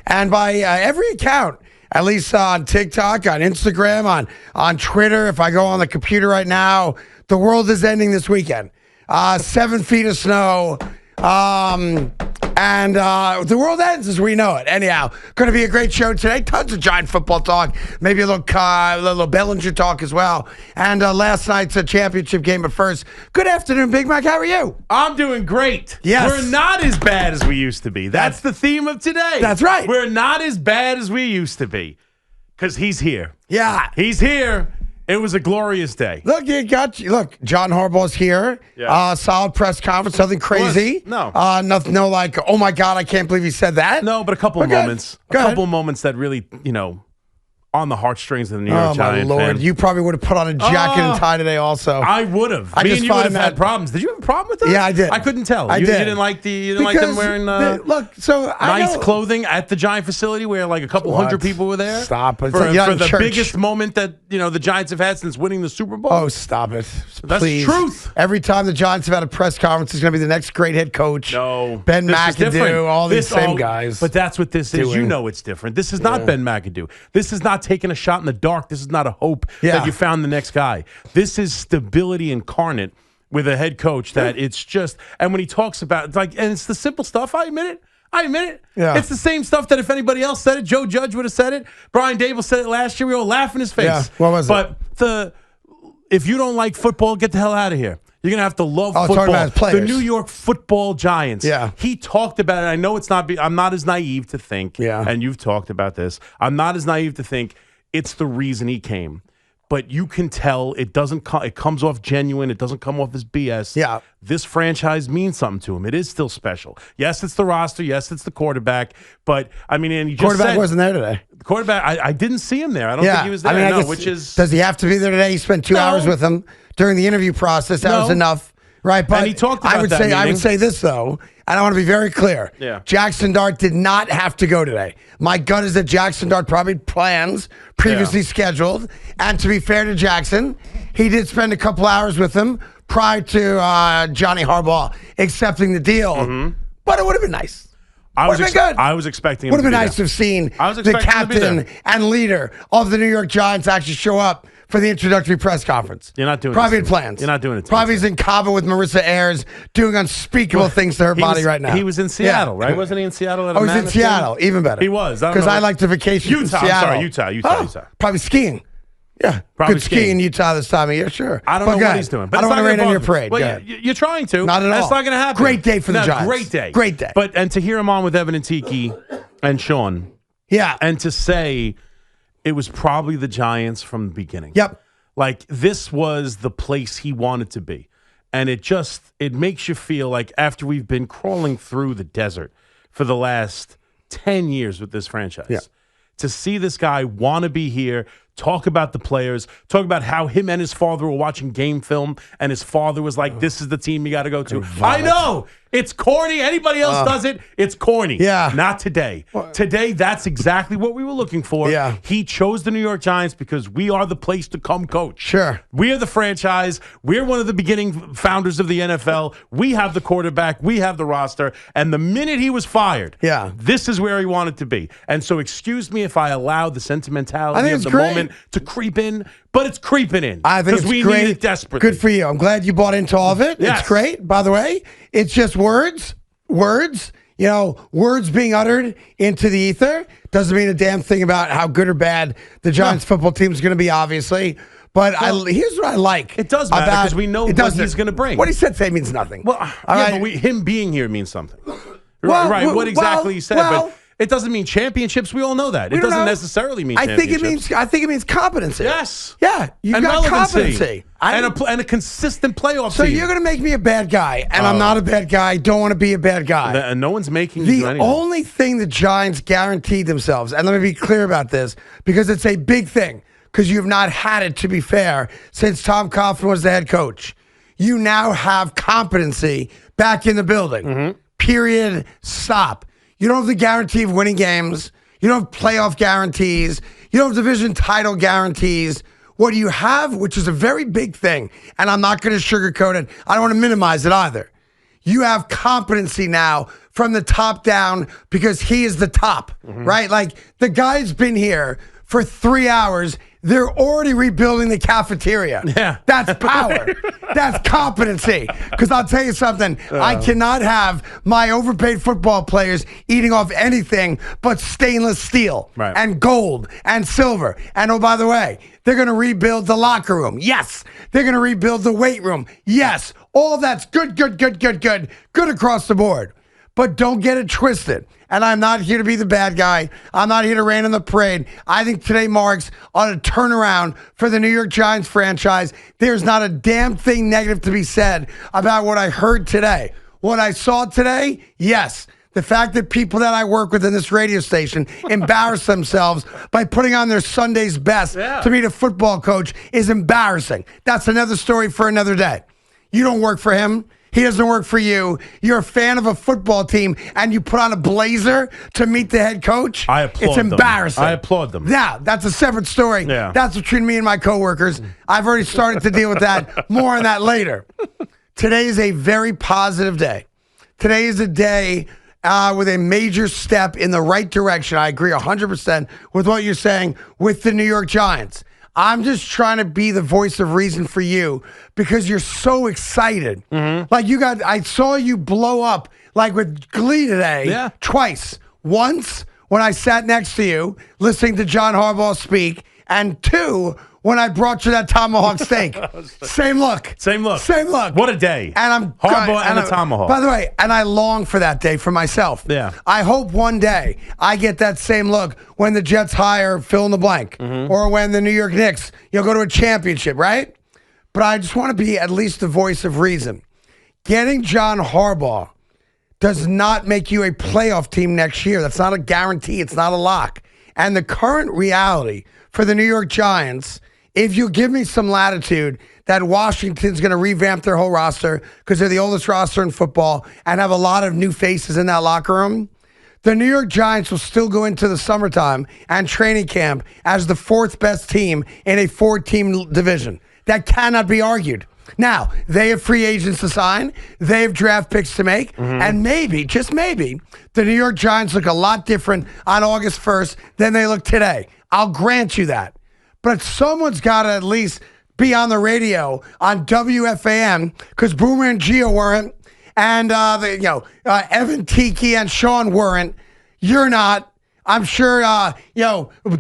And by every account, at least on TikTok, on Instagram, on Twitter, if I go on the computer right now, the world is ending this weekend. 7 feet of snow. And the world ends as we know it. Anyhow, going to be a great show today. Tons of Giant football talk. Maybe a little Bellinger talk as well. And last night's championship game. But first, good afternoon, Big Mac. How are you? I'm doing great. Yes. We're not as bad as we used to be. That's the theme of today. That's right. We're not as bad as we used to be. Because he's here. Yeah. He's here. It was a glorious day. Look, John Harbaugh's here. Yeah. Solid press conference, nothing crazy. No. Nothing, no like, oh my God, I can't believe he said that. No, but a couple of moments. Go ahead. Couple of moments that really, on the heartstrings of the New York Giants. Oh, my Lord. Fan. You probably would have put on a jacket and tie today also. I would have. Me and you would have had problems. Did you have a problem with that? Yeah, I did. I couldn't tell. I You did. didn't like them wearing nice clothing at the Giant facility where like a couple hundred people were there? Stop it. For the church. biggest moment that the Giants have had since winning the Super Bowl? Oh, stop it. That's Please. truth. Every time the Giants have had a press conference, it's going to be the next great head coach. No. Ben this is different. McAdoo, all these same guys. But that's what this is. doing. You know it's different. This is not Ben McAdoo. This is not taking a shot in the dark. This is not a hope that you found the next guy. This is stability incarnate with a head coach that it's just, and when he talks about, and it's the simple stuff, I admit it. Yeah. It's the same stuff that if anybody else said it, Joe Judge would have said it. Brian Dable said it last year. We all laugh in his face. Yeah. What was it? But if you don't like football, get the hell out of here. You're going to have to love talking football. about his players. The New York Football Giants. Yeah. He talked about it. I know it's not. I'm not as naive to think. Yeah. And you've talked about this. I'm not as naive to think it's the reason he came. But you can tell it doesn't. It comes off genuine. It doesn't come off as BS. Yeah. This franchise means something to him. It is still special. Yes, it's the roster. Yes, it's the quarterback. But I mean, and you just quarterback said, wasn't there today. The quarterback. I didn't see him there. I don't think he was there. I guess, which is does he have to be there today? He spent 2 hours with him during the interview process. That was enough. Right, but and he talked about I would say this though, and I want to be very clear. Yeah. Jackson Dart did not have to go today. My gut is that Jackson Dart probably plans previously scheduled. And to be fair to Jackson, he did spend a couple hours with him prior to Johnny Harbaugh accepting the deal. Mm-hmm. But it would have been nice. I was expecting him would have to been be nice to there. have seen the him to be captain and leader of the New York Giants actually show up for the introductory press conference. You're not doing probably it. had plans. You're not doing it. Probably he's in Cabo with Marissa Ayers doing unspeakable things to her body right now. He was in Seattle, right? Wasn't he in Seattle? He's in Seattle. Even better. He was. Because I like to vacation in Seattle. I'm sorry, Utah. Probably skiing. Yeah. Probably good skiing in Utah this time of year, sure. I don't know what he's doing. But I don't want to rain on your parade. Well, you're trying to. Not at all. That's not going to happen. Great day for the Giants. Great day. Great day. And to hear him on with Evan and Tiki and Schoen. Yeah. And to say it was probably the Giants from the beginning. Yep. Like, this was the place he wanted to be. And it makes you feel like after we've been crawling through the desert for the last 10 years with this franchise, to see this guy want to be here, talk about the players, talk about how him and his father were watching game film, and his father was like, this is the team you got to go to. I know. It's corny. Anybody else does it, it's corny. Yeah. Not today. Today, that's exactly what we were looking for. Yeah. He chose the New York Giants because we are the place to come coach. Sure. We are the franchise. We're one of the beginning founders of the NFL. We have the quarterback. We have the roster. And the minute he was fired, this is where he wanted to be. And so excuse me if I allow the sentimentality of the moment to creep in, but it's creeping in. I think it's we great. need it desperately. Good for you. I'm glad you bought into all of it. Yes. It's great. By the way, it's just words. Words being uttered into the ether doesn't mean a damn thing about how good or bad the Giants football team is going to be, obviously. But here's what I like. It does matter because we know what he's going to bring. What he said today means nothing. Well, but him being here means something. Right. What exactly he said. But it doesn't mean championships. We all know that. It doesn't necessarily mean championships. I think it means competency. Yes. Yeah. You've got competency. And a consistent playoff so team. You're going to make me a bad guy, and I'm not a bad guy. Don't want to be a bad guy. And no one's making you do anything. The only thing the Giants guaranteed themselves, and let me be clear about this, because it's a big thing, because you've not had it, to be fair, since Tom Coughlin was the head coach. You now have competency back in the building. Mm-hmm. Period. Stop. You don't have the guarantee of winning games. You don't have playoff guarantees. You don't have division title guarantees. What you have, which is a very big thing, and I'm not going to sugarcoat it, I don't want to minimize it either. You have competency now from the top down because he is the top, right? Like the guy's been here for 3 hours. They're already rebuilding the cafeteria. Yeah. That's power. That's competency. Because I'll tell you something. I cannot have my overpaid football players eating off anything but stainless steel and gold and silver. And oh, by the way, they're going to rebuild the locker room. Yes. They're going to rebuild the weight room. Yes. All of that's good across the board. But don't get it twisted. And I'm not here to be the bad guy. I'm not here to rain on the parade. I think today marks on a turnaround for the New York Giants franchise. There's not a damn thing negative to be said about what I heard today. What I saw today, yes. The fact that people that I work with in this radio station embarrass themselves by putting on their Sunday's best to meet a football coach is embarrassing. That's another story for another day. You don't work for him. He doesn't work for you. You're a fan of a football team, and you put on a blazer to meet the head coach. I applaud It's embarrassing. I applaud them. Yeah, that's a separate story. Yeah. That's between me and my coworkers. I've already started to deal with that. More on that later. Today is a very positive day. Today is a day with a major step in the right direction. I agree 100% with what you're saying with the New York Giants. I'm just trying to be the voice of reason for you because you're so excited. Like I saw you blow up like with glee today twice. Once when I sat next to you listening to John Harbaugh speak, and two, when I brought you that tomahawk steak. Same look. Same look. Same look. What a day. And I'm Harbaugh and a tomahawk. By the way, and I long for that day for myself. Yeah. I hope one day I get that same look when the Jets hire fill in the blank or when the New York Knicks, go to a championship, right? But I just want to be at least the voice of reason. Getting John Harbaugh does not make you a playoff team next year. That's not a guarantee. It's not a lock. And the current reality for the New York Giants, if you give me some latitude that Washington's going to revamp their whole roster because they're the oldest roster in football and have a lot of new faces in that locker room, the New York Giants will still go into the summertime and training camp as the fourth best team in a four-team division. That cannot be argued. Now, they have free agents to sign. They have draft picks to make. And maybe, just maybe, the New York Giants look a lot different on August 1st than they look today. I'll grant you that. But someone's got to at least be on the radio on WFAN because Boomer and Gio weren't, and Evan Tiki and Schoen weren't. You're not. I'm sure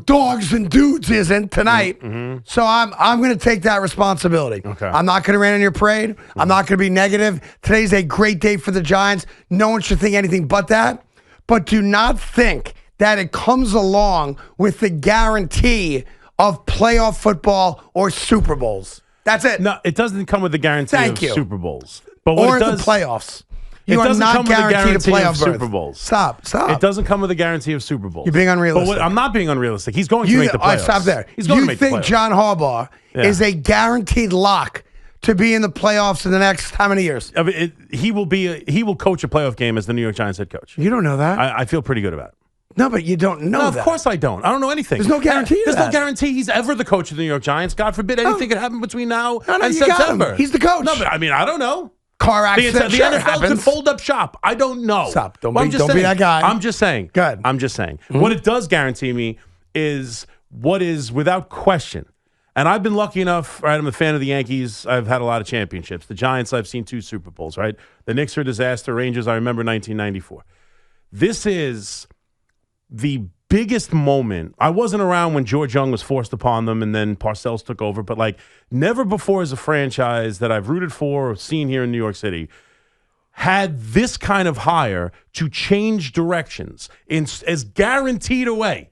Dogs and Dudes isn't tonight. So I'm going to take that responsibility. Okay. I'm not going to rain on your parade. I'm not going to be negative. Today's a great day for the Giants. No one should think anything but that. But do not think that it comes along with the guarantee of playoff football or Super Bowls. That's it. No, it doesn't come with the guarantee of Super Bowls. But what or it does, the playoffs. You it are doesn't not come with a guaranteed a guarantee playoff of berth. Super Bowls. Stop. It doesn't come with a guarantee of Super Bowls. You're being unrealistic. But I'm not being unrealistic. He's going to make the playoffs. Stop there. He's going to make the playoffs. You think John Harbaugh is a guaranteed lock to be in the playoffs in the next how many years? I mean, he will coach a playoff game as the New York Giants head coach. You don't know that. I feel pretty good about it. No, but you don't know that. Of course I don't. I don't know anything. There's no guarantee. There's no guarantee he's ever the coach of the New York Giants. God forbid anything could happen between now and you September. Got him. He's the coach. No, but I mean, I don't know. Car accident. The NFL can fold up shop. I don't know. Stop. Don't be that guy. I'm just saying. Good. I'm just saying. What it does guarantee me is what is without question. And I've been lucky enough, right? I'm a fan of the Yankees. I've had a lot of championships. The Giants, I've seen 2 Super Bowls, right? The Knicks are a disaster. Rangers, I remember 1994. This is the biggest moment. I wasn't around when George Young was forced upon them and then Parcells took over, but like never before as a franchise that I've rooted for or seen here in New York City had this kind of hire to change directions in as guaranteed a way.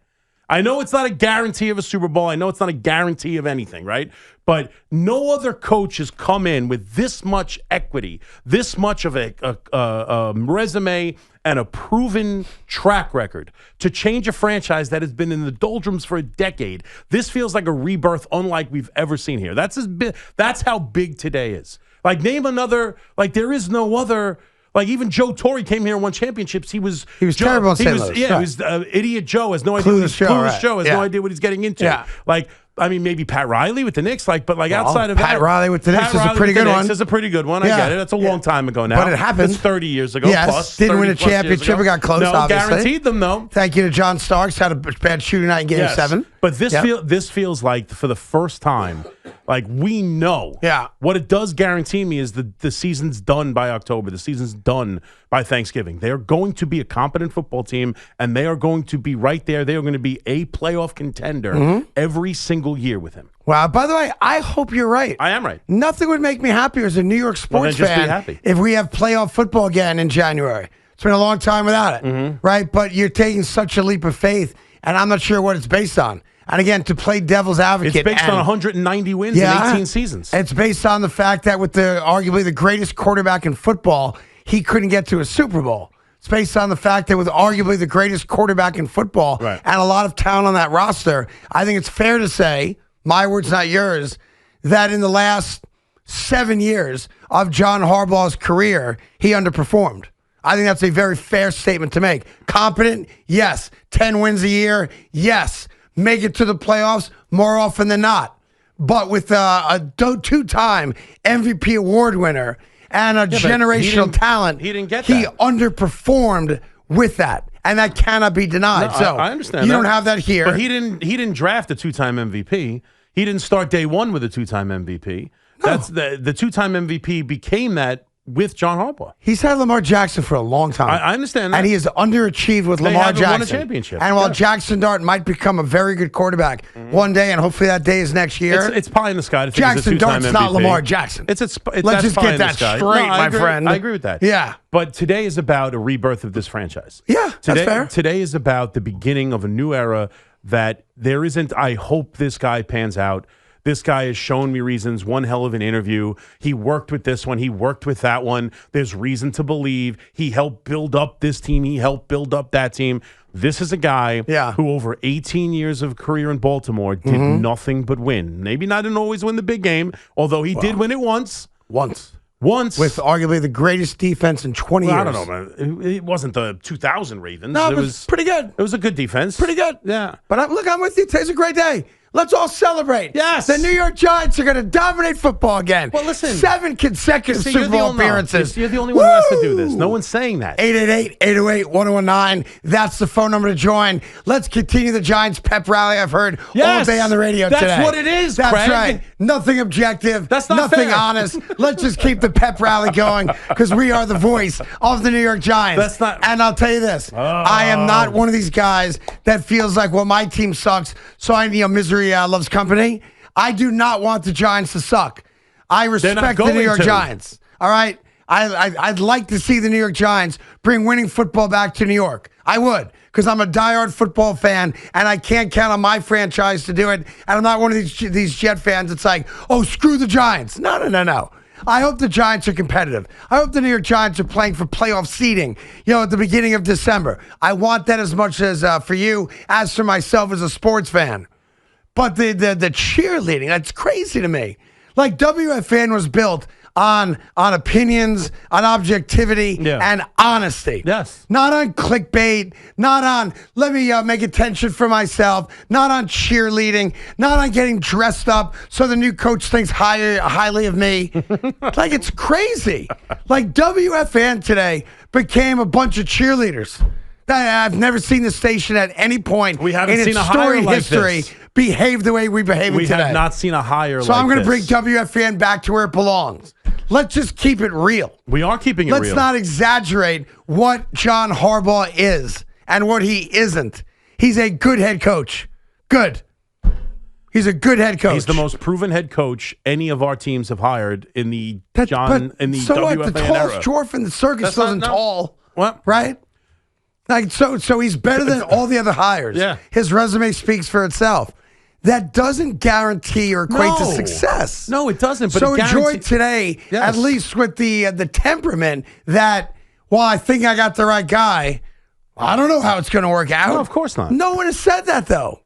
I know it's not a guarantee of a Super Bowl. I know it's not a guarantee of anything, right? But no other coach has come in with this much equity, this much of a resume and a proven track record to change a franchise that has been in the doldrums for a decade. This feels like a rebirth unlike we've ever seen here. That's how big today is. Like, name another, like, there is no other, Like even Joe Torre came here and won championships. He was terrible in St. Louis. Yeah, right. he was idiot Joe has no idea. Clueless Joe has no idea what he's getting into. Yeah. Like. I mean, maybe Pat Riley with the Knicks, outside of Pat Riley with the Knicks is a pretty good one. Is a pretty good one. I get it. That's a long time ago now. But it happened. It's 30 years ago. Yes, plus, didn't win a championship. We got close, obviously. Guaranteed them, though. Thank you to John Starks. Had a bad shooting night in Game 7. But this feels like, for the first time, like we know. Yeah. What it does guarantee me is the season's done by October. The season's done by Thanksgiving. They are going to be a competent football team, and they are going to be right there. They are going to be a playoff contender every single year with him. Wow. By the way, I hope you're right. I am right. Nothing would make me happier as a New York sports just be fan happy. if we have playoff football again in January. It's been a long time without it, right? But you're taking such a leap of faith, and I'm not sure what it's based on. And again, to play devil's advocate. It's based on 190 wins in 18 seasons. It's based on the fact that with arguably the greatest quarterback in football, he couldn't get to a Super Bowl. It's based on the fact that with arguably the greatest quarterback in football and a lot of talent on that roster, I think it's fair to say, my words, not yours, that in the last 7 years of John Harbaugh's career, he underperformed. I think that's a very fair statement to make. Competent, yes. 10 wins a year, yes. Make it to the playoffs more often than not. But with a two-time MVP award winner and a generational talent, he didn't get that. He underperformed with that. And that cannot be denied. No, so I understand you that. don't have that here. But he didn't draft a two-time MVP. He didn't start day one with a two-time MVP. No. That's the two-time MVP became that with John Harbaugh. He's had Lamar Jackson for a long time. I understand that. And he has underachieved with They Lamar haven't Jackson. won a championship. And while Jackson Dart might become a very good quarterback one day, and hopefully that day is next year. It's pie in the sky to think Jackson he's a two-time Dart's MVP. not Lamar Jackson. Let's just get that straight, my friend. I agree with that. Yeah. But today is about a rebirth of this franchise. Yeah, that's fair. Today is about the beginning of a new era that there isn't, I hope this guy pans out. This guy has shown me reasons, one hell of an interview. He worked with this one. He worked with that one. There's reason to believe. He helped build up this team. He helped build up that team. This is a guy who over 18 years of career in Baltimore did nothing but win. Maybe not and always win the big game, although he did win it once. Once. With arguably the greatest defense in 20 years. I don't know, man. It wasn't the 2000 Ravens. No, it was pretty good. It was a good defense. Pretty good. Yeah. But I'm with you. Today's a great day. Let's all celebrate. Yes. The New York Giants are going to dominate football again. Well, listen. 7 consecutive Super Bowl appearances. You're the only one who has to do this. No one's saying that. 888-808-1019. That's the phone number to join. Let's continue the Giants pep rally I've heard all day on the radio today. That's what it is, That's Craig. right. Nothing objective. That's not nothing fair. honest. Let's just keep the pep rally going because we are the voice of the New York Giants. That's not. And I'll tell you this. I am not one of these guys that feels like, well, my team sucks, so misery loves company. I do not want the Giants to suck. I respect the New York Giants. All right? I'd like to see the New York Giants bring winning football back to New York. I would, because I'm a diehard football fan, and I can't count on my franchise to do it. And I'm not one of these Jet fans that's like, oh, screw the Giants. No. I hope the Giants are competitive. I hope the New York Giants are playing for playoff seeding, at the beginning of December. I want that as much as for you, as for myself as a sports fan. But the cheerleading, that's crazy to me. Like WFAN was built on opinions, on objectivity, and honesty. Yes. Not on clickbait, not on let me make attention for myself, not on cheerleading, not on getting dressed up so the new coach thinks highly of me. Like, it's crazy. Like, WFAN today became a bunch of cheerleaders. I've never seen the station at any point we haven't in seen its a hire story like history this. Behave the way we behave today. We have not seen a hire so like I'm going to bring this. WFAN back to where it belongs. Let's just keep it real. We are keeping it real. Let's not exaggerate what John Harbaugh is and what he isn't. He's a good head coach. Good. He's a good head coach. He's the most proven head coach any of our teams have hired in the so WFAN what? The tallest dwarf in the circus wasn't tall. What? Right? Like so he's better than all the other hires. Yeah. His resume speaks for itself. That doesn't guarantee or equate to success. No, it doesn't. But so enjoy today, at least with the temperament that, well, I think I got the right guy. I don't know how it's going to work out. No, of course not. No one has said that, though.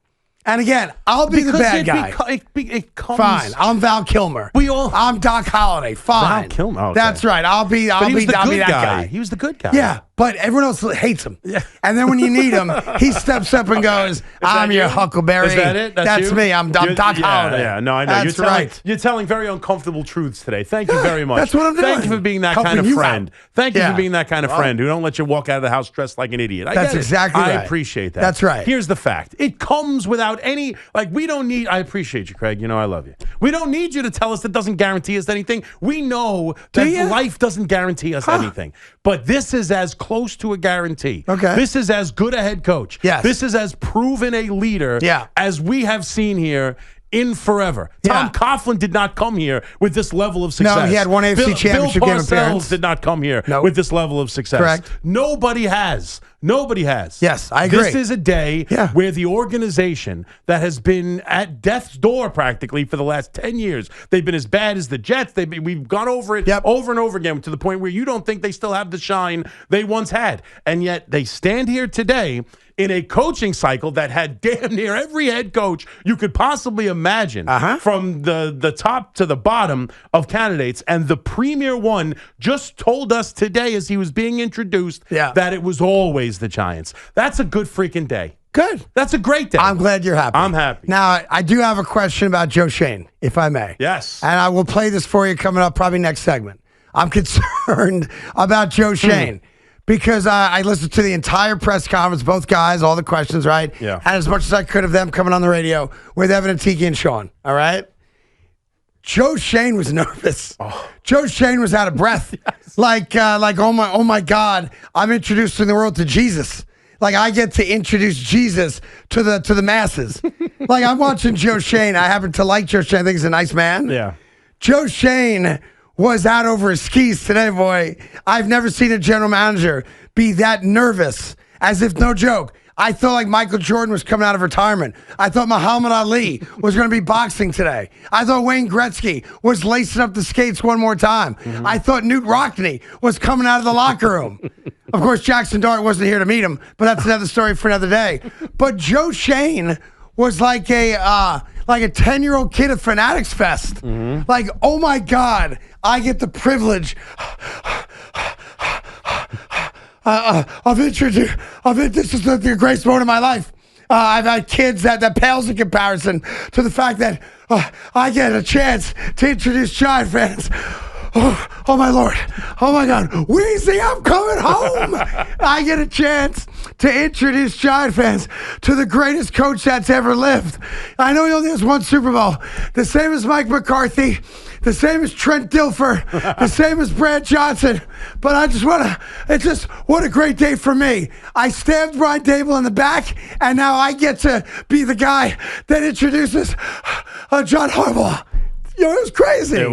And again, I'll be the bad guy. It comes. Fine. I'm Val Kilmer. I'm Doc Holliday. Fine. Val Kilmer. Okay. That's right. I'll be that guy. He was the good guy. Yeah, but everyone else hates him. Yeah. And then when you need him, he steps up and goes, "I'm your Huckleberry." Is that it? That's me. I'm Doc Holliday. Yeah, no, I know. That's You're telling very uncomfortable truths today. Thank you very much. That's what I'm doing. Thank you for being that kind of friend. Thank you for being that kind of friend who don't let you walk out of the house dressed like an idiot. That's exactly right. I appreciate that. That's right. Here's the fact. It comes without any, we don't need, I appreciate you, Craig. You know I love you. We don't need you to tell us that doesn't guarantee us anything. We know that life doesn't guarantee us anything. But this is as close to a guarantee. Okay. This is as good a head coach. Yes. This is as proven a leader as we have seen here in forever. Tom Coughlin did not come here with this level of success. No, he had one AFC Championship game appearance. Bill Parcells did not come here with this level of success. Correct. Nobody has. Nobody has. Yes, I agree. This is a day where the organization that has been at death's door practically for the last 10 years, they've been as bad as the Jets. We've gone over it over and over again to the point where you don't think they still have the shine they once had. And yet they stand here today in a coaching cycle that had damn near every head coach you could possibly imagine from the top to the bottom of candidates. And the premier one just told us today as he was being introduced that it was always the Giants. That's a good freaking day. Good. That's a great day. I'm glad you're happy. I'm happy. Now, I do have a question about Joe Schoen, if I may. Yes. And I will play this for you coming up probably next segment. I'm concerned about Joe Schoen. Because I listened to the entire press conference, both guys, all the questions, right? Yeah. And as much as I could of them coming on the radio with Evan and Tiki and Sean, all right? Joe Schoen was nervous. Joe Schoen was out of breath. Like, oh my God, I'm introducing the world to Jesus. Like, I get to introduce Jesus to the masses. Like, I'm watching Joe Schoen. I happen to like Joe Schoen. I think he's a nice man. Yeah. Joe Schoen was out over his skis today, boy. I've never seen a general manager be that nervous, as if no joke. I thought like Michael Jordan was coming out of retirement. I thought Muhammad Ali was going to be boxing today. I thought Wayne Gretzky was lacing up the skates one more time. I thought Newt Rockney was coming out of the locker room. Of course, Jackson Dart wasn't here to meet him, but that's another story for another day. But Joe Schoen was like a 10-year-old kid at Fanatics Fest. Like, oh my God, I get the privilege this is the greatest moment of my life. I've had kids that pales in comparison to the fact that I get a chance to introduce Giant fans. Oh my Lord. Oh my God. Weezy, I'm coming home. I get a chance to introduce Giant fans to the greatest coach that's ever lived. I know he only has one Super Bowl. The same as Mike McCarthy. The same as Trent Dilfer, the same as Brad Johnson. But I just what a great day for me. I stabbed Brian Dable in the back, and now I get to be the guy that introduces John Harbaugh. It was crazy.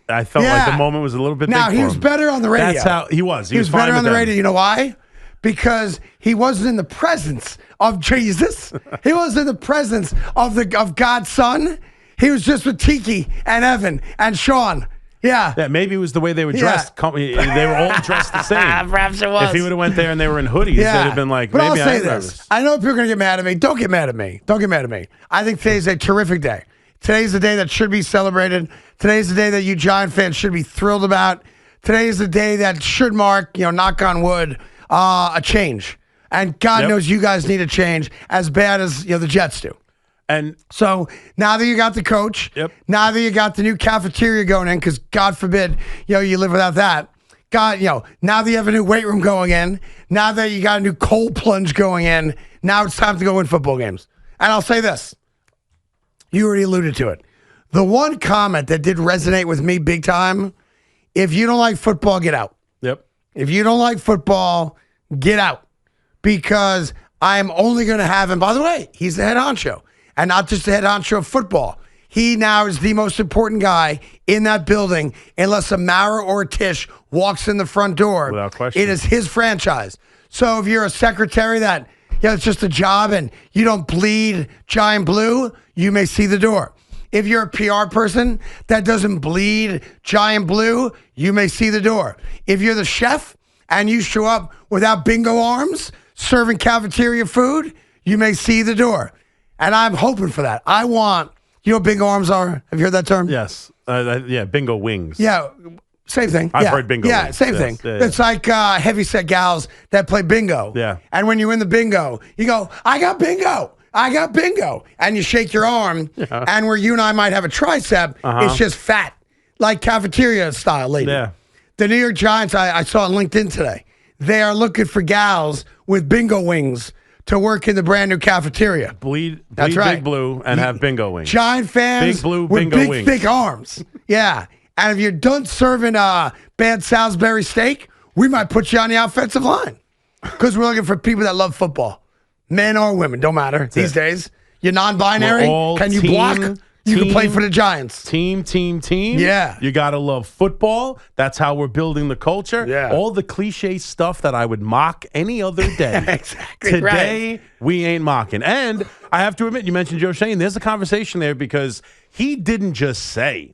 I felt like the moment was a little bit big for him. Now, he was better on the radio. That's how he was. He was better on the radio. You know why? Because he wasn't in the presence of Jesus. He wasn't in the presence of God's Son. He was just with Tiki and Evan and Sean. Yeah. Maybe it was the way they were dressed. They were all dressed the same. Perhaps it was. If he would have went there and they were in hoodies, they'd have been like, but maybe I'll say this. I know people are going to get mad at me. Don't get mad at me. Don't get mad at me. I think today's a terrific day. Today's the day that should be celebrated. Today's the day that you Giant fans should be thrilled about. Today's the day that should mark, knock on wood, a change. And God knows you guys need a change as bad as the Jets do. And so now that you got the coach, now that you got the new cafeteria going in, because God forbid, you live without that. God, now that you have a new weight room going in, now that you got a new cold plunge going in, now it's time to go win football games. And I'll say this. You already alluded to it. The one comment that did resonate with me big time, if you don't like football, get out. If you don't like football, get out. Because I'm only going to have him. By the way, he's the head honcho. And not just the head honcho of football. He now is the most important guy in that building unless a Mara or a Tish walks in the front door. Without question. It is his franchise. So if you're a secretary that, it's just a job and you don't bleed giant blue, you may see the door. If you're a PR person that doesn't bleed giant blue, you may see the door. If you're the chef and you show up without bingo arms, serving cafeteria food, you may see the door. And I'm hoping for that. I want, you know what big arms are? Have you heard that term? Yes. Yeah, bingo wings. Yeah, same thing. I've heard bingo Yeah, wings. same Yes. thing. Yeah, It's like heavyset gals that play bingo. Yeah. And when you win the bingo, you go, I got bingo. I got bingo. And you shake your arm, and where you and I might have a tricep, it's just fat, like cafeteria style, lady. Yeah. The New York Giants, I saw on LinkedIn today, they are looking for gals with bingo wings to work in the brand new cafeteria. Bleed That's right. Big Blue and have bingo wings. Giant fans Big Blue with bingo big, wings. thick arms. Yeah. And if you're done serving bad Salisbury steak, we might put you on the offensive line because we're looking for people that love football. Men or women, don't matter these days. You're non-binary. Can you block? You can play for the Giants. Team. Yeah. You got to love football. That's how we're building the culture. Yeah. All the cliche stuff that I would mock any other day. Exactly. Today, right. we ain't mocking. And I have to admit, you mentioned Joe Schoen. There's a conversation there because he didn't just say,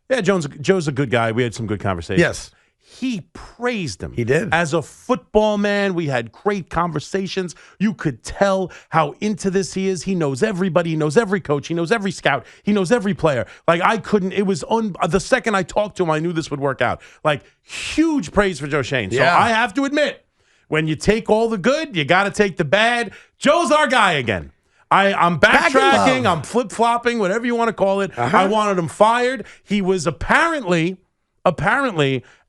yeah, Joe's a good guy. We had some good conversations. Yes. He praised him. He did. As a football man, we had great conversations. You could tell how into this he is. He knows everybody. He knows every coach. He knows every scout. He knows every player. Like, I couldn't, it was, the second I talked to him, I knew this would work out. Like, huge praise for Joe Schoen. So Yeah. I have to admit, when you take all the good, you got to take the bad. Joe's our guy again. I'm backtracking. I'm flip-flopping, whatever you want to call it. I wanted him fired. He was apparently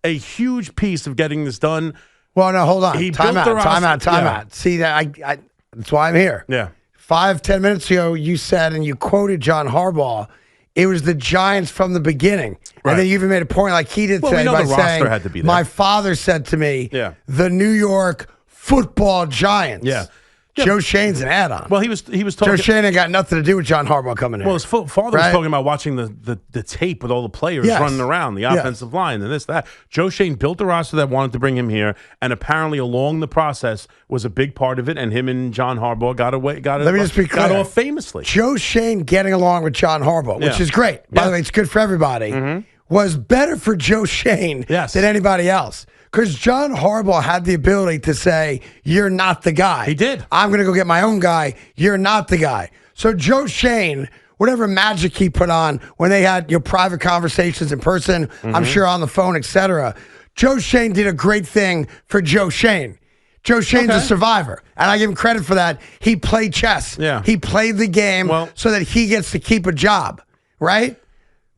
a huge piece of getting this done. Well, no, hold on. He Time built the roster. out. Yeah. See, that that's why I'm here. Yeah. 5-10 minutes ago, you said, and you quoted John Harbaugh, it was the Giants from the beginning. Right. And then you even made a point like he did Well, today we know by the roster saying, had to be there. my father said to me, the New York football Giants. Yeah. Joe Schoen's an add-on. Well, he was talking. Joe Schoen ain't got nothing to do with John Harbaugh coming in. Well, his father was talking about watching the tape with all the players running around, the offensive line, and this, that. Joe Schoen built a roster that wanted to bring him here, and apparently along the process was a big part of it, and him and John Harbaugh got off famously. Joe Schoen getting along with John Harbaugh, which is great. By the way, it's good for everybody, was better for Joe Schoen than anybody else. Because John Harbaugh had the ability to say, you're not the guy. He did. I'm going to go get my own guy. You're not the guy. So Joe Schoen, whatever magic he put on when they had your private conversations in person, I'm sure on the phone, etc. Joe Schoen did a great thing for Joe Schoen. Joe Schoen's a survivor, and I give him credit for that. He played chess. Yeah. He played the game so that he gets to keep a job, right?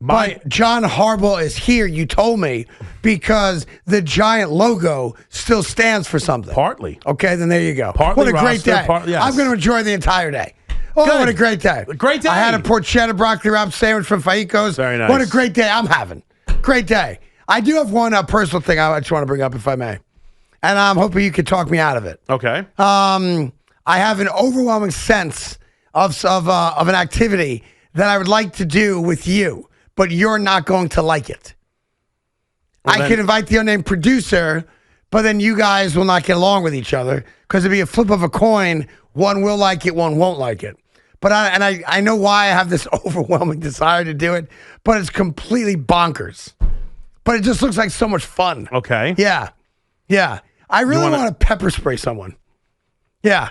But John Harbaugh is here, you told me, because the Giant logo still stands for something. Partly. Okay, then there you go. Partly what a great roster, day. yes. I'm going to enjoy the entire day. Oh, Good. what a great day. Great day. I had a porchetta broccoli wrapped sandwich from Faico's. Very nice. What a great day I'm having. Great day. I do have one personal thing I just want to bring up, if I may. And I'm hoping you could talk me out of it. Okay. I have an overwhelming sense of an activity that I would like to do with you, but you're not going to like it. Well, I can invite the unnamed producer, but then you guys will not get along with each other because it'd be a flip of a coin. One will like it, one won't like it. But I know why I have this overwhelming desire to do it, but it's completely bonkers. But it just looks like so much fun. Okay. Yeah. Yeah. I really want to pepper spray someone. Yeah.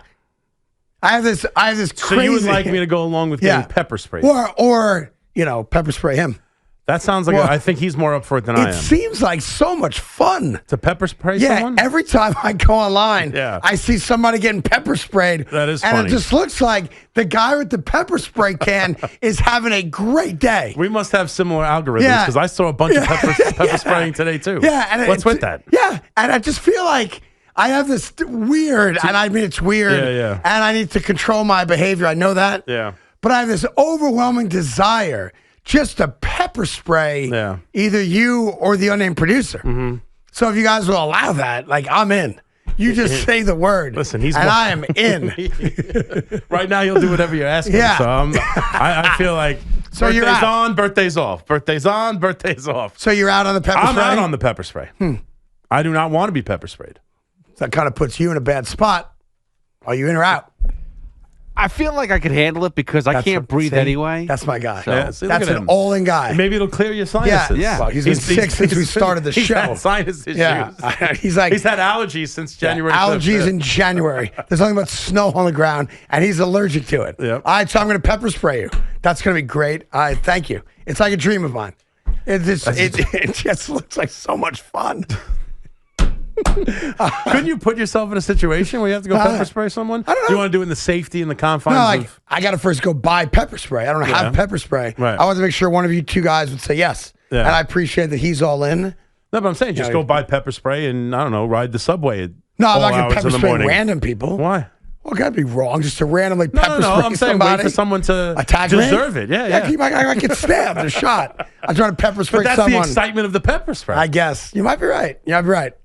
I have this crazy. So you would like me to go along with getting pepper sprayed? Or pepper spray him. That sounds like I think he's more up for it than I am. It seems like so much fun. To pepper spray someone? Yeah, every time I go online, I see somebody getting pepper sprayed. That is funny. And it just looks like the guy with the pepper spray can is having a great day. We must have similar algorithms because I saw a bunch of pepper spraying today too. Yeah. And what's with that? Yeah, and I just feel like I have this weird, and I mean it's weird, and I need to control my behavior. I know that. Yeah. But I have this overwhelming desire just to pepper spray either you or the unnamed producer. Mm-hmm. So if you guys will allow that, like I'm in. You just say the word. Listen, I am in. Right now, you'll do whatever you're asking. Yeah. So I feel like so birthdays you're out. on, birthdays off. Birthdays on, birthdays off. So you're out on the pepper spray? I'm out on the pepper spray. I do not want to be pepper sprayed. So that kind of puts you in a bad spot. Are you in or out? I feel like I could handle it because I can't breathe anyway. That's my guy. Yeah, see, that's an all-in guy. Maybe it'll clear your sinuses. Yeah. Well, he's been sick since we started the show. Had sinus issues. Yeah. He's had allergies since January. Allergies in January. There's nothing but snow on the ground, and he's allergic to it. Yep. All right, so I'm going to pepper spray you. That's going to be great. Thank you. It's like a dream of mine. It just looks like so much fun. Couldn't you put yourself in a situation where you have to go pepper spray someone? I don't know. Do you want to do it in the safety and the confines of... I got to first go buy pepper spray. I don't have pepper spray. Right. I wanted to make sure one of you two guys would say yes. Yeah. And I appreciate that he's all in. No, but I'm saying just go buy pepper spray and, I don't know, ride the subway. No, I'm not going to pepper spray random people. Why? Well, that'd be wrong just to randomly pepper spray I'm saying somebody. Wait for someone to deserve it. Yeah. I might get stabbed or shot. I'm trying to pepper spray someone. But that's the excitement of the pepper spray. I guess. You might be right.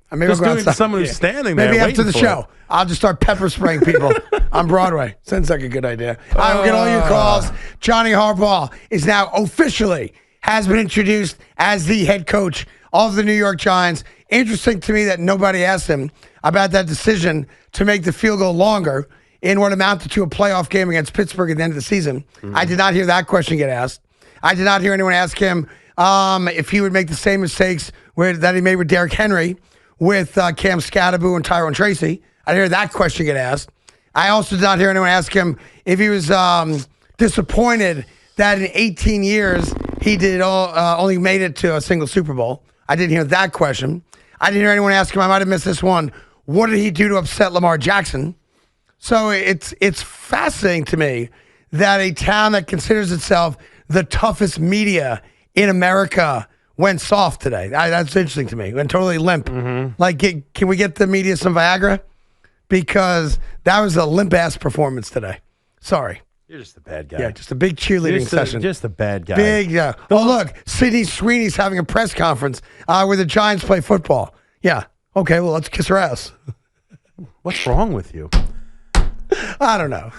Maybe just doing it to someone who's standing there. Maybe after the show, I'll just start pepper spraying people on Broadway. Sounds like a good idea. All right, we'll get all your calls. Johnny Harbaugh is now officially has been introduced as the head coach of the New York Giants. Interesting to me that nobody asked him about that decision to make the field goal longer in what amounted to a playoff game against Pittsburgh at the end of the season. I did not hear that question get asked. I did not hear anyone ask him if he would make the same mistakes that he made with Derrick Henry, with Cam Scatteraboo and Tyrone Tracy. I didn't hear that question get asked. I also did not hear anyone ask him if he was disappointed that in 18 years he only made it to a single Super Bowl. I didn't hear that question. I didn't hear anyone ask him, I might have missed this one, what did he do to upset Lamar Jackson? So it's fascinating to me that a town that considers itself the toughest media in America went soft today. That's interesting to me. Went totally limp. Like, can we get the media some Viagra? Because that was a limp-ass performance today. Sorry. You're just a bad guy. Yeah, just a big cheerleading session. Just a bad guy. Big, yeah. Oh, look, Sydney Sweeney's having a press conference where the Giants play football. Yeah. Okay, well, let's kiss her ass. What's wrong with you? I don't know.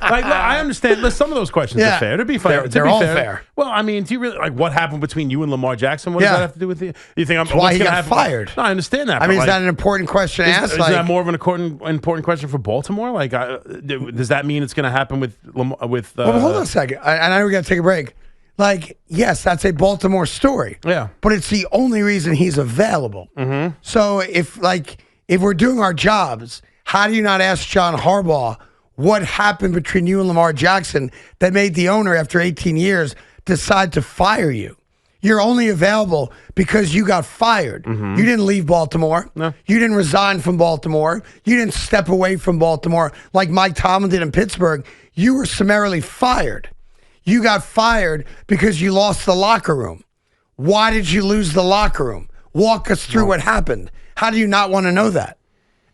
I understand. Some of those questions are fair. To be fair, they're all fair. Well, I mean, do you really what happened between you and Lamar Jackson? What does that have to do with you? You think why he got fired? No, I understand that. I mean, is that an important question to ask? Is that more of an important question for Baltimore? Like, does that mean it's going to happen with? Well, hold on a second. I know we got to take a break. Like, yes, that's a Baltimore story. Yeah, but it's the only reason he's available. So if we're doing our jobs, how do you not ask John Harbaugh what happened between you and Lamar Jackson that made the owner, after 18 years, decide to fire you? You're only available because you got fired. You didn't leave Baltimore. No. You didn't resign from Baltimore. You didn't step away from Baltimore like Mike Tomlin did in Pittsburgh. You were summarily fired. You got fired because you lost the locker room. Why did you lose the locker room? Walk us through what happened. How do you not want to know that?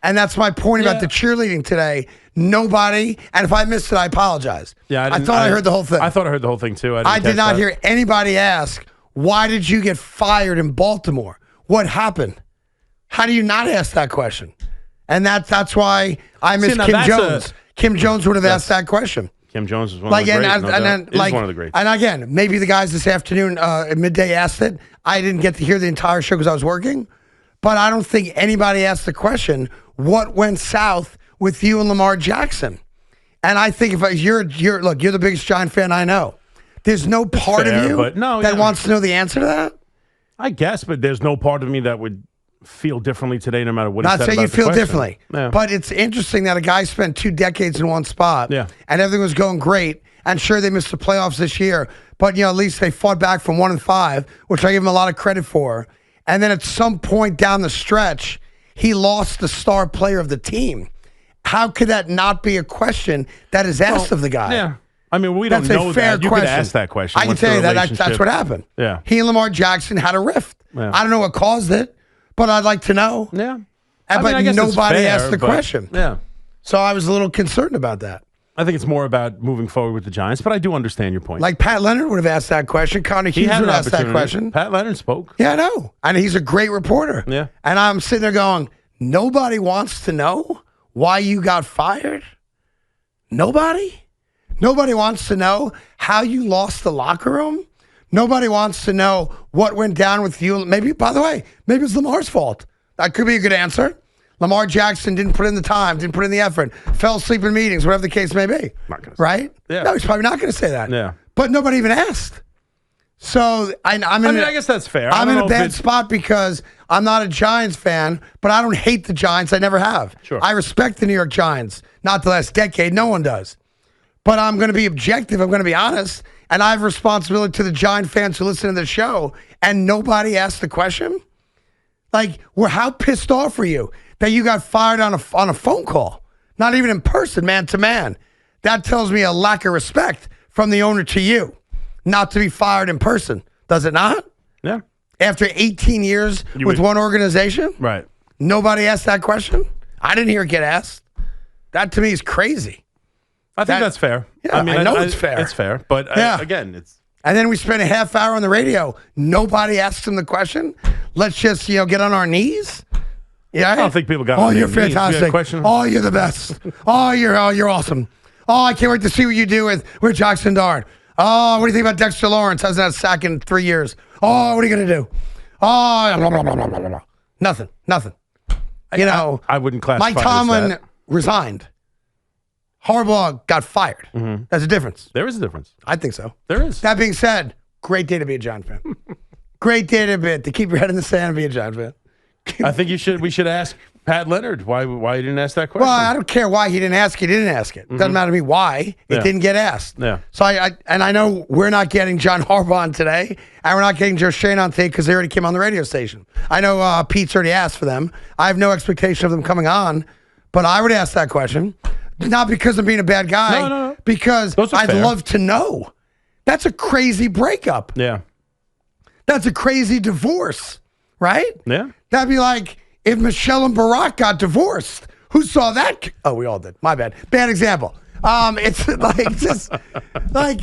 And that's my point about the cheerleading today. Nobody, and if I missed it, I apologize. Yeah, I thought I heard the whole thing. I thought I heard the whole thing too. I did not hear anybody ask, why did you get fired in Baltimore? What happened? How do you not ask that question? And that's why I miss Kim Jones. Kim Jones would have asked that question. Kim Jones is one of the greats. One of the greats. And again, maybe the guys this afternoon at midday asked it. I didn't get to hear the entire show because I was working. But I don't think anybody asked the question, what went south with you and Lamar Jackson? And I think if you're the biggest Giant fan I know. There's no part of you that wants to know the answer to that? I guess, but there's no part of me that would feel differently today, no matter what he said about the question. Not saying you feel differently. Yeah. But it's interesting that a guy spent 2 decades in one spot. Yeah. And everything was going great. And sure, they missed the playoffs this year. But, at least they fought back from 1-5, which I give him a lot of credit for. And then at some point down the stretch, he lost the star player of the team. How could that not be a question that is asked of the guy? Yeah. I mean, we don't know that. You could ask that question. I can tell you that's what happened. Yeah. He and Lamar Jackson had a rift. Yeah. I don't know what caused it, but I'd like to know. Yeah. But nobody asked the question. Yeah. So I was a little concerned about that. I think it's more about moving forward with the Giants, but I do understand your point. Like Pat Leonard would have asked that question. Connor Hughes would have asked that question. Pat Leonard spoke. Yeah, I know. And he's a great reporter. Yeah. And I'm sitting there going, nobody wants to know why you got fired? Nobody? Nobody wants to know how you lost the locker room? Nobody wants to know what went down with you. Maybe, by the way, maybe it's Lamar's fault. That could be a good answer. Lamar Jackson didn't put in the time, didn't put in the effort, fell asleep in meetings, whatever the case may be. Not gonna say right? Yeah. No, he's probably not going to say that. Yeah. But nobody even asked. So I guess that's fair. I'm in a bad spot because I'm not a Giants fan, but I don't hate the Giants. I never have. Sure. I respect the New York Giants. Not the last decade. No one does. But I'm going to be objective. I'm going to be honest. And I have responsibility to the Giant fans who listen to the show. And nobody asked the question. Like, how pissed off were you that you got fired on a phone call? Not even in person, man to man. That tells me a lack of respect from the owner to you, not to be fired in person. Does it not? Yeah. After 18 years with one organization? Right. Nobody asked that question? I didn't hear it get asked. That to me is crazy. I think that's fair. Yeah, I know it's fair. It's fair. But again, it's. And then we spent a half hour on the radio. Nobody asked him the question. Let's just, get on our knees. Yeah. I don't think people got Oh, on you're their knees. fantastic. Question? Oh, you're the best. Oh, you're awesome. Oh, I can't wait to see what you do with Jackson Dart. Oh, what do you think about Dexter Lawrence? Hasn't had a sack in 3 years. Oh, what are you going to do? Oh, blah, blah, blah, blah, blah, blah. Nothing. I wouldn't classify Mike Tomlin as that. resigned. Harbaugh got fired. Mm-hmm. That's a difference. There is a difference. I think so. There is. That being said, great day to be a Giant fan. Great day to keep your head in the sand and be a Giant fan. I think we should ask Pat Leonard why he didn't ask that question. Well, I don't care why he didn't ask. He didn't ask it. Doesn't matter to me why it didn't get asked. Yeah. So I know we're not getting John Harbaugh on today, and we're not getting Joe Schoen on today because they already came on the radio station. I know Pete's already asked for them. I have no expectation of them coming on, but I would ask that question, not because I'm being a bad guy, no. because I'd love to know. That's a crazy breakup. Yeah. That's a crazy divorce, right? Yeah. That'd be like if Michelle and Barack got divorced. Who saw that? Oh, we all did. My bad. Bad example. It's like just like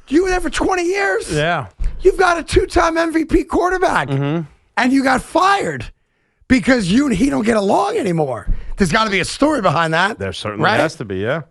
you were there for 20 years. Yeah. You've got a 2-time MVP quarterback, and you got fired because you and he don't get along anymore. There's got to be a story behind that. There certainly has to be, yeah.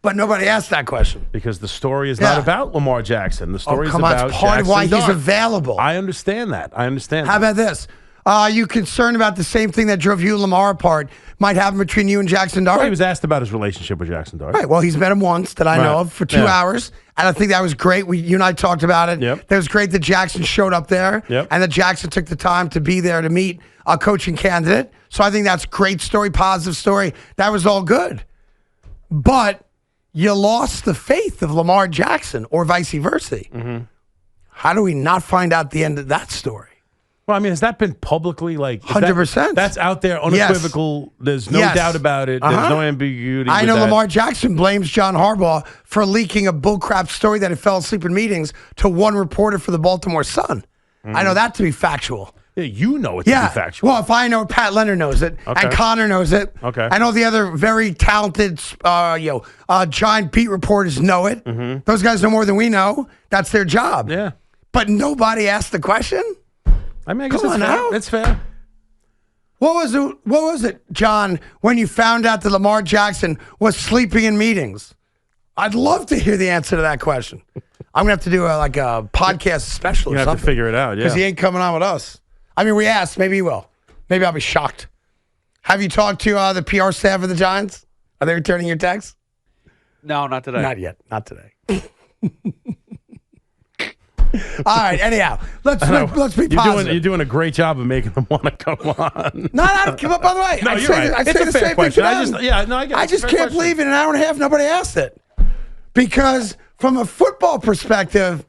But nobody asked that question. Because the story is not about Lamar Jackson. The story is about it's part Jackson of why Dart. he's available. I understand that. How about this? Are you concerned about the same thing that drove you and Lamar apart might happen between you and Jackson Dart? Well, he was asked about his relationship with Jackson Dart. Right. Well, he's met him once that I know of for 2 hours. And I think that was great. You and I talked about it. Yep. It was great that Jackson showed up there. Yep. And that Jackson took the time to be there to meet a coaching candidate. So I think that's a great story, positive story. That was all good. But you lost the faith of Lamar Jackson or vice versa. Mm-hmm. How do we not find out the end of that story? Well, I mean, has that been publicly 100%? That's out there, unequivocal. Yes. There's no doubt about it. There's no ambiguity. I know Lamar Jackson blames John Harbaugh for leaking a bullcrap story that he fell asleep in meetings to one reporter for the Baltimore Sun. I know that to be factual. Yeah, you know it to be factual. Well, if I know it, Pat Leonard knows it, and Connor knows it. Okay. I know the other very talented, Giant beat reporters know it. Mm-hmm. Those guys know more than we know. That's their job. Yeah. But nobody asked the question. I mean, I guess it's fair. It's fair. What was it, John, when you found out that Lamar Jackson was sleeping in meetings? I'd love to hear the answer to that question. I'm going to have to do a podcast special or something. You have to figure it out, yeah. Because he ain't coming on with us. I mean, we asked. Maybe he will. Maybe I'll be shocked. Have you talked to the PR staff of the Giants? Are they returning your texts? No, not today. Not yet. Not today. All right. Anyhow, let's be positive. You're doing a great job of making them want to come on. No, give up. By the way, no, you're right. It's a fair question. I just can't believe in an hour and a half nobody asked it, because from a football perspective,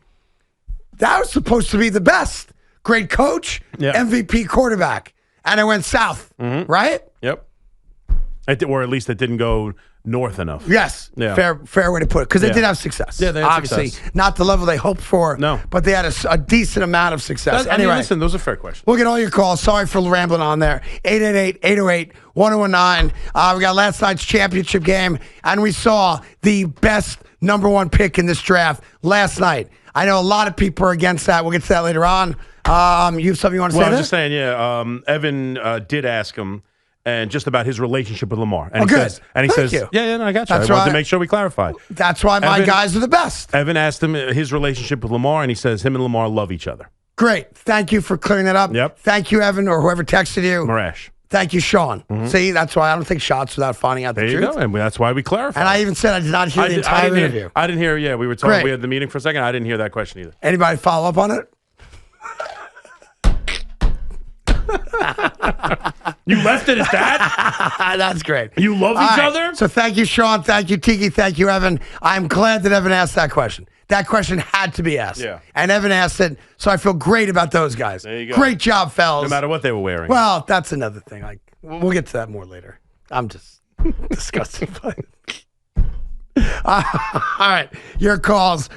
that was supposed to be the best. Great coach, MVP quarterback, and it went south. Right? Yep. Or at least it didn't go north enough. Yes. Yeah. Fair way to put it. Because they did have success. Yeah, they had obviously success. Not not the level they hoped for. No. But they had a decent amount of success. Anyway, listen, those are fair questions. We'll get all your calls. Sorry for rambling on there. 888-808-1019. We got last night's championship game, and we saw the best number one pick in this draft last night. I know a lot of people are against that. We'll get to that later on. You have something you want to say? Well, I was just saying, Evan did ask him. And just about his relationship with Lamar. And he says, Thank you. Yeah, no, I got you. I wanted to make sure we clarify. That's why my guys are the best. Evan asked him his relationship with Lamar, and he says him and Lamar love each other. Great. Thank you for clearing that up. Yep. Thank you, Evan, or whoever texted you. Marash. Thank you, Sean. See, that's why I don't take shots without finding out the There you truth. go, and that's why we clarify. And I even said I did not hear the entire interview. I didn't hear. Yeah, we were talking. Great. We had the meeting for a second. I didn't hear that question either. Anybody follow up on it? You left it at that? That's great. You love each other? So thank you, Sean. Thank you, Tiki. Thank you, Evan. I'm glad that Evan asked that question. That question had to be asked. Yeah. And Evan asked it, so I feel great about those guys. There you go. Great job, fellas. No matter what they were wearing. Well, that's another thing. We'll get to that more later. I'm just disgusting. All right, your calls.